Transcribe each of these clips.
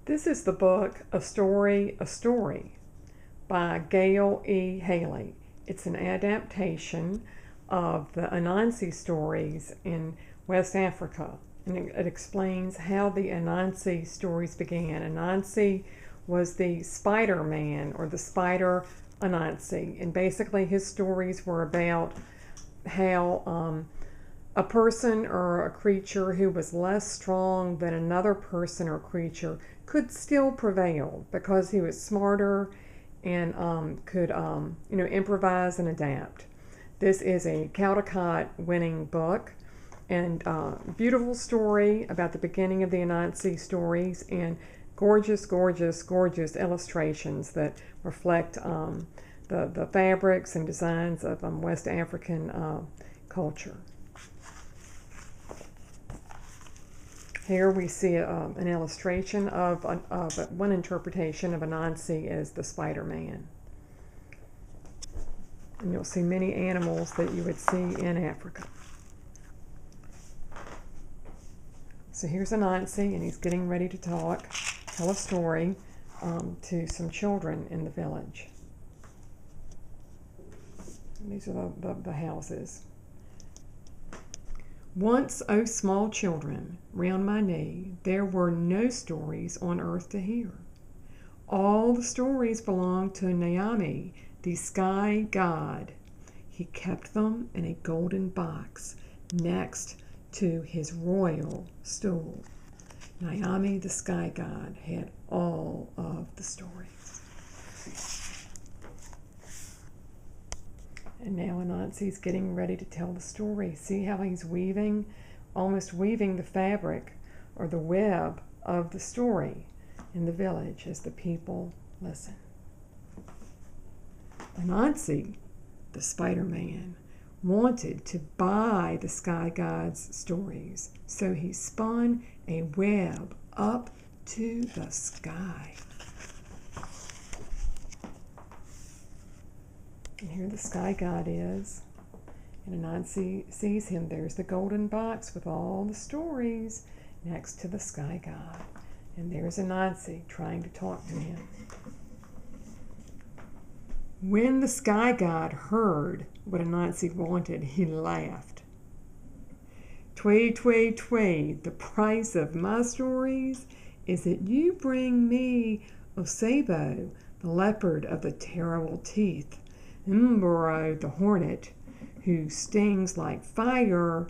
This is the book A Story by Gail E. Haley. It's an adaptation of the Anansi stories in West Africa, and it explains how the Anansi stories began. Anansi was the spider man, or the spider Anansi, and basically his stories were about how a person or a creature who was less strong than another person or creature could still prevail because he was smarter and could improvise and adapt. This is a Caldecott winning book, and beautiful story about the beginning of the Anansi stories, and gorgeous, gorgeous, gorgeous illustrations that reflect the fabrics and designs of West African culture. Here we see an illustration of one interpretation of Anansi as the Spider-Man. And you'll see many animals that you would see in Africa. So here's Anansi, and he's getting ready to tell a story to some children in the village. And these are the houses. Once, O small children, round my knee, there were no stories on earth to hear. All the stories belonged to Naomi, the sky god. He kept them in a golden box next to his royal stool. Naomi, the sky god, had all of the stories. And now Anansi's getting ready to tell the story. See how he's almost weaving the fabric or the web of the story in the village as the people listen. Anansi, the Spider-Man, wanted to buy the sky god's stories, so he spun a web up to the sky. And here the sky god is, and Anansi sees him. There's the golden box with all the stories next to the sky god. And there's Anansi trying to talk to him. When the sky god heard what Anansi wanted, he laughed. Twee, twee, twee, the price of my stories is that you bring me Osebo, the leopard of the terrible teeth, Mboro, the hornet, who stings like fire,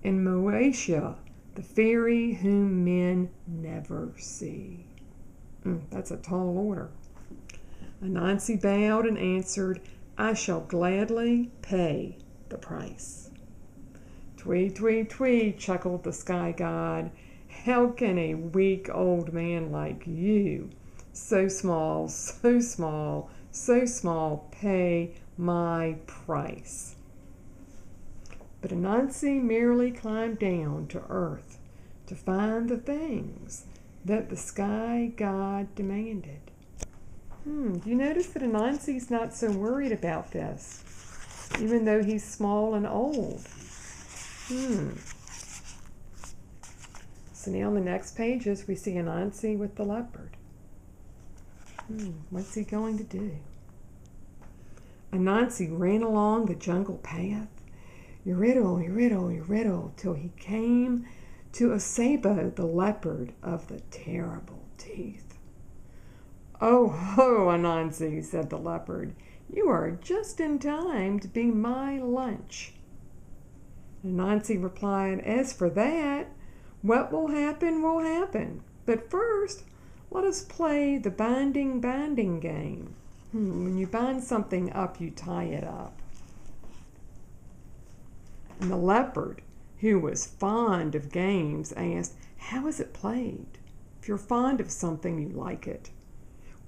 and Moesha, the fairy whom men never see. That's a tall order. Anansi bowed and answered, I shall gladly pay the price. Twee, twee, twee, chuckled the sky god. How can a weak old man like you, so small, so small, so small, pay my price? But Anansi merely climbed down to earth to find the things that the sky god demanded. Do you notice that Anansi's not so worried about this, even though he's small and old? So now on the next pages we see Anansi with the leopard. What's he going to do? Anansi ran along the jungle path, Yuriddle, Yuriddle, Yuriddle, till he came to Osebo, the leopard of the terrible teeth. Oh ho, Anansi, said the leopard, you are just in time to be my lunch. Anansi replied, as for that, what will happen will happen. But first, let us play the binding game. When you bind something up, you tie it up. And the leopard, who was fond of games, asked, how is it played? If you're fond of something, you like it.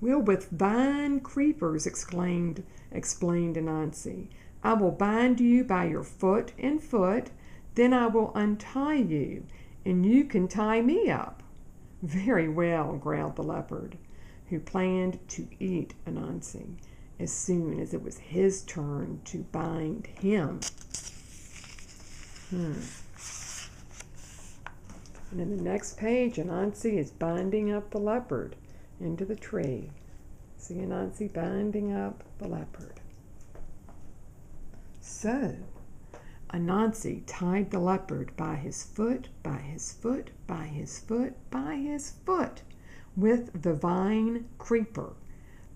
Well, with vine creepers, explained Anansi. I will bind you by your foot and foot, then I will untie you, and you can tie me up. Very well, growled the leopard, who planned to eat Anansi as soon as it was his turn to bind him. And in the next page, Anansi is binding up the leopard into the tree. See Anansi binding up the leopard. So, Anansi tied the leopard by his foot, by his foot, by his foot, by his foot, with the vine creeper.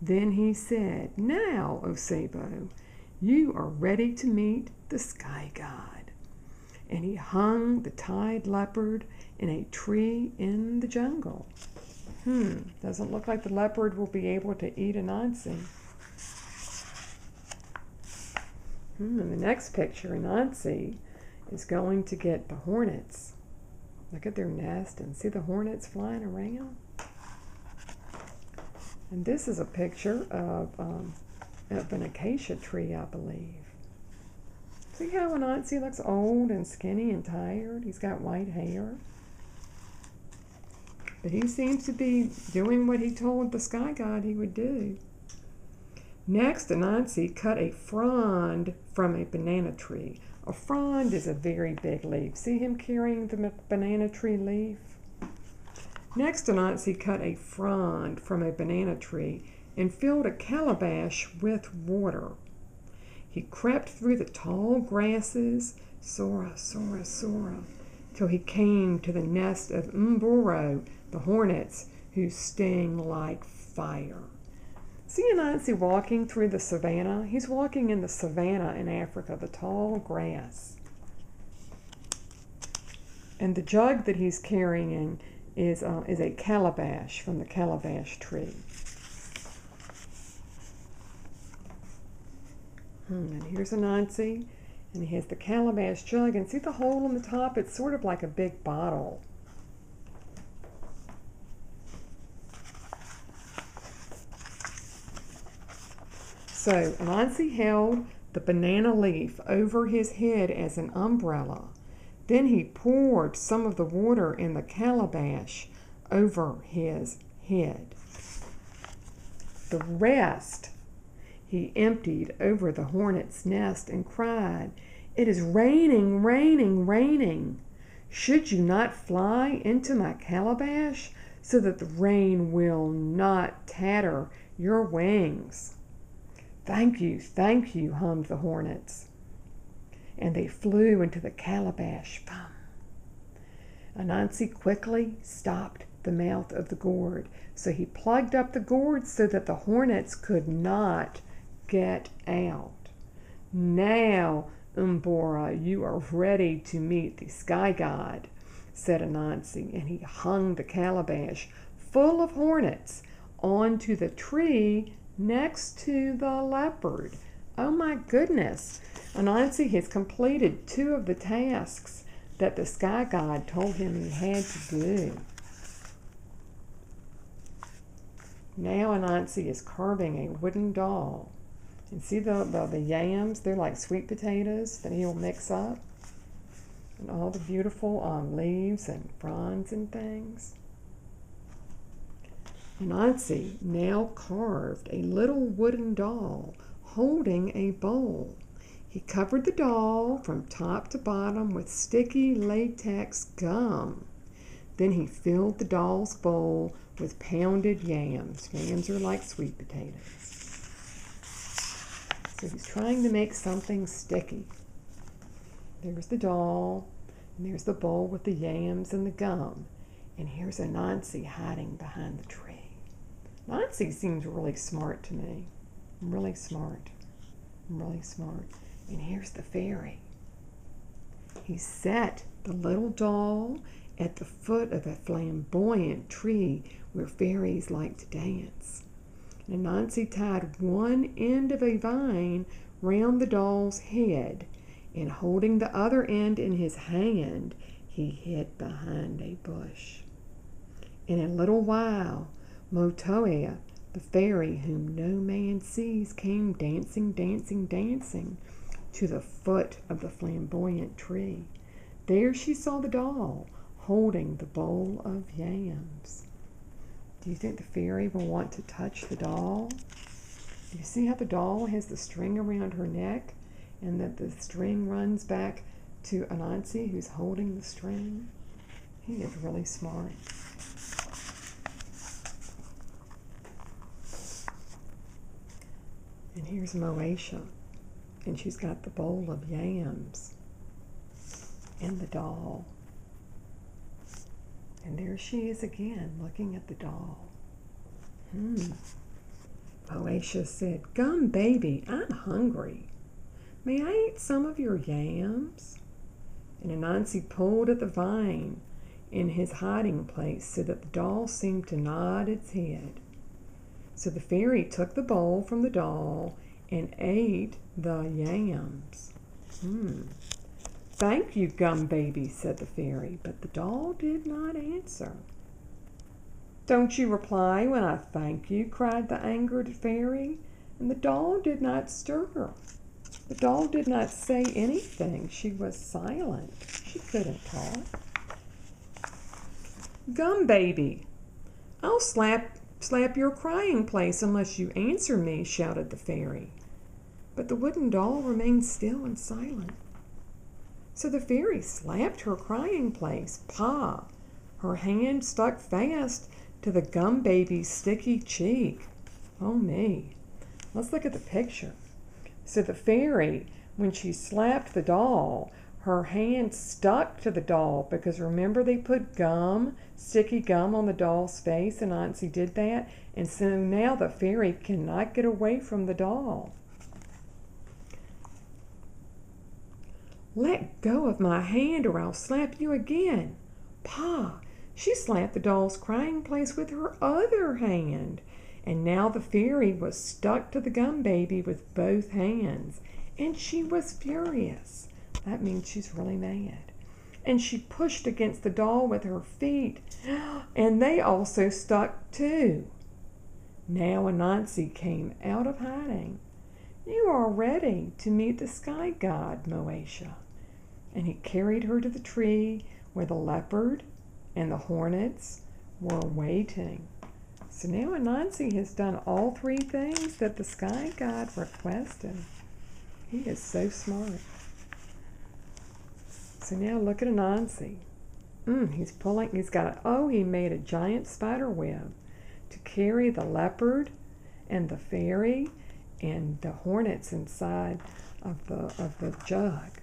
Then he said, "Now, O Sabo, you are ready to meet the sky god." And he hung the tied leopard in a tree in the jungle. Doesn't look like the leopard will be able to eat Anansi. In the next picture, Anansi is going to get the hornets. Look at their nest and see the hornets flying around. And this is a picture of an acacia tree, I believe. See how Anansi looks old and skinny and tired? He's got white hair. But he seems to be doing what he told the sky god he would do. Next, Anansi cut a frond from a banana tree. A frond is a very big leaf. See him carrying the banana tree leaf? Next, Anansi cut a frond from a banana tree and filled a calabash with water. He crept through the tall grasses, Sora, Sora, Sora, till he came to the nest of Mboro, the hornets, who sting like fire. See Anansi walking through the savannah? He's walking in the savannah in Africa, the tall grass. And the jug that he's carrying is a calabash from the calabash tree. And here's Anansi, and he has the calabash jug, and see the hole in the top? It's sort of like a big bottle. So Anansi held the banana leaf over his head as an umbrella. Then he poured some of the water in the calabash over his head. The rest he emptied over the hornet's nest and cried, "It is raining, raining, raining. Should you not fly into my calabash so that the rain will not tatter your wings?" Thank you, hummed the hornets. And they flew into the calabash. Anansi quickly stopped the mouth of the gourd. So he plugged up the gourd so that the hornets could not get out. "Now, Mbora, you are ready to meet the sky god," said Anansi, and he hung the calabash full of hornets onto the tree next to the leopard. Oh my goodness! Anansi has completed 2 of the tasks that the sky god told him he had to do. Now Anansi is carving a wooden doll. And see the yams? They're like sweet potatoes that he'll mix up. And all the beautiful leaves and fronds and things. Anansi now carved a little wooden doll holding a bowl. He covered the doll from top to bottom with sticky latex gum. Then he filled the doll's bowl with pounded yams. Yams are like sweet potatoes. So he's trying to make something sticky. There's the doll, and there's the bowl with the yams and the gum. And here's Anansi hiding behind the tree. Anansi seems really smart to me. Really smart. Really smart. And here's the fairy. He set the little doll at the foot of a flamboyant tree where fairies like to dance. And Anansi tied one end of a vine round the doll's head, and holding the other end in his hand, he hid behind a bush. In a little while, Motoea, the fairy whom no man sees, came dancing, dancing, dancing to the foot of the flamboyant tree. There she saw the doll holding the bowl of yams. Do you think the fairy will want to touch the doll? Do you see how the doll has the string around her neck and that the string runs back to Anansi who's holding the string? He is really smart. And here's Moesha, and she's got the bowl of yams and the doll. And there she is again, looking at the doll. Moesha said, "Gum baby, I'm hungry. May I eat some of your yams?" And Anansi pulled at the vine in his hiding place so that the doll seemed to nod its head. So the fairy took the bowl from the doll and ate the yams. "Thank you, Gum Baby," said the fairy, but the doll did not answer. "Don't you reply when I thank you?" cried the angered fairy, and the doll did not stir. The doll did not say anything. She was silent. She couldn't talk. "Gum Baby, I'll slap your crying place unless you answer me," shouted the fairy. But the wooden doll remained still and silent. So the fairy slapped her crying place. Pa! Her hand stuck fast to the Gum Baby's sticky cheek. Oh me. Let's look at the picture. So the fairy, when she slapped the doll, her hand stuck to the doll because remember they put gum, sticky gum on the doll's face, and Anansi did that. And so now the fairy cannot get away from the doll. "Let go of my hand or I'll slap you again." Pa! She slapped the doll's crying place with her other hand. And now the fairy was stuck to the Gum Baby with both hands. And she was furious. That means she's really mad. And she pushed against the doll with her feet. And they also stuck too. Now Anansi came out of hiding. "You are ready to meet the sky god, Moesha." And he carried her to the tree where the leopard and the hornets were waiting. So now Anansi has done all three things that the sky god requested. He is so smart. So now look at Anansi. He made a giant spider web to carry the leopard and the fairy and the hornets inside of the jug.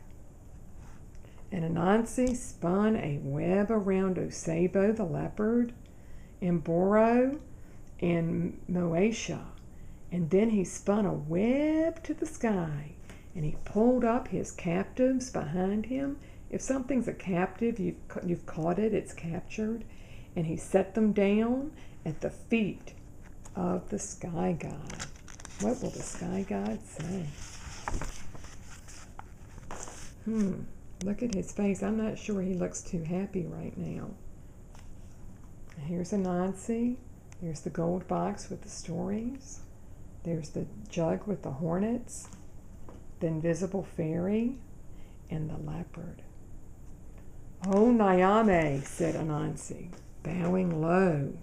And Anansi spun a web around Osebo the leopard and Boro and Moesha. And then he spun a web to the sky and he pulled up his captives behind him. If something's a captive, you've caught it, it's captured. And he set them down at the feet of the sky god. What will the sky god say? Look at his face. I'm not sure he looks too happy right now. Here's Anansi. Here's the gold box with the stories. There's the jug with the hornets, the invisible fairy, and the leopard. "Oh, Nyame," said Anansi, bowing low.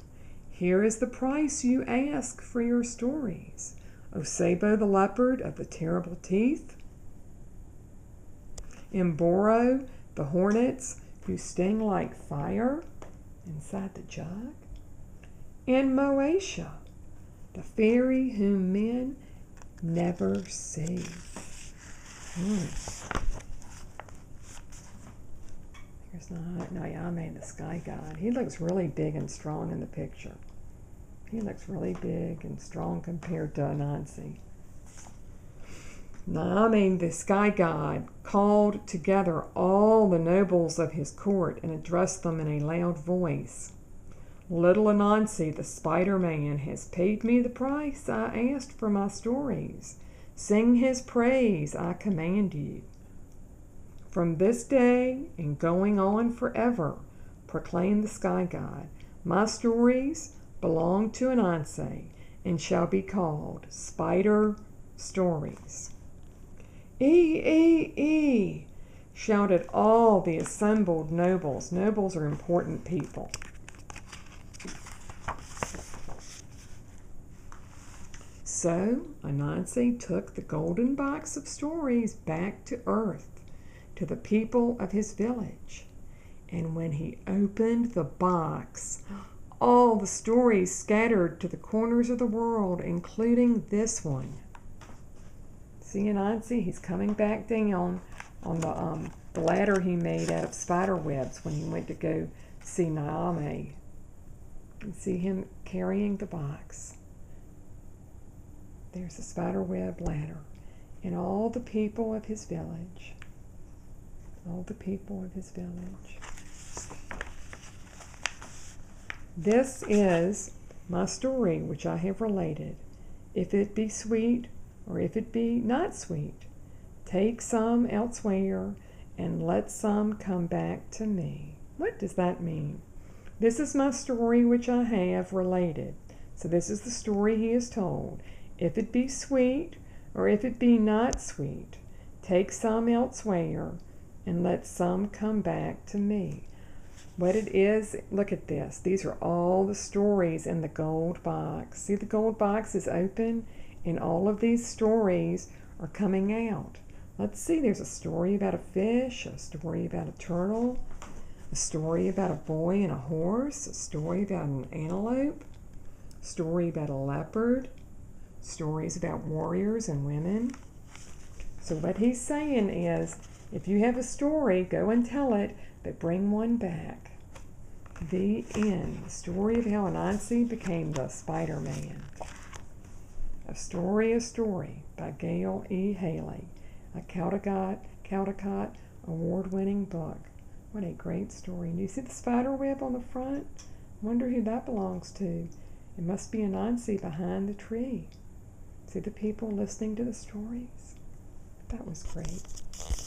"Here is the price you ask for your stories. Osebo the leopard of the terrible teeth, Mboro the hornets who sting like fire inside the jug, and Moesha the fairy whom men never see." Here's Nyame, the sky god. He looks really big and strong in the picture. He looks really big and strong compared to Anansi. Nyame, the sky god, called together all the nobles of his court and addressed them in a loud voice. "Little Anansi, the Spider-Man, has paid me the price I asked for my stories. Sing his praise, I command you. From this day and going on forever, proclaimed the sky god, my stories belong to Anansi and shall be called Spider Stories." "E!" shouted all the assembled nobles. Nobles are important people. So Anansi took the golden box of stories back to Earth, to the people of his village. And when he opened the box, all the stories scattered to the corners of the world, including this one. See, Anansi, he's coming back down on the ladder he made out of spider webs when he went to go see Naomi. You see him carrying the box. There's a spider web ladder. And all the people of his village, This is my story which I have related. If it be sweet, or if it be not sweet, take some elsewhere, and let some come back to me. What does that mean? This is my story which I have related. So this is the story he has told. If it be sweet, or if it be not sweet, take some elsewhere, and let some come back to me. What it is, look at this. These are all the stories in the gold box. See, the gold box is open, and all of these stories are coming out. Let's see, there's a story about a fish, a story about a turtle, a story about a boy and a horse, a story about an antelope, a story about a leopard, stories about warriors and women. So what he's saying is, if you have a story, go and tell it, but bring one back. The end. The story of how Anansi became the Spider-Man. A Story by Gail E. Haley. A Caldecott award-winning book. What a great story. And you see the spider web on the front? Wonder who that belongs to. It must be Anansi behind the tree. See the people listening to the stories? That was great.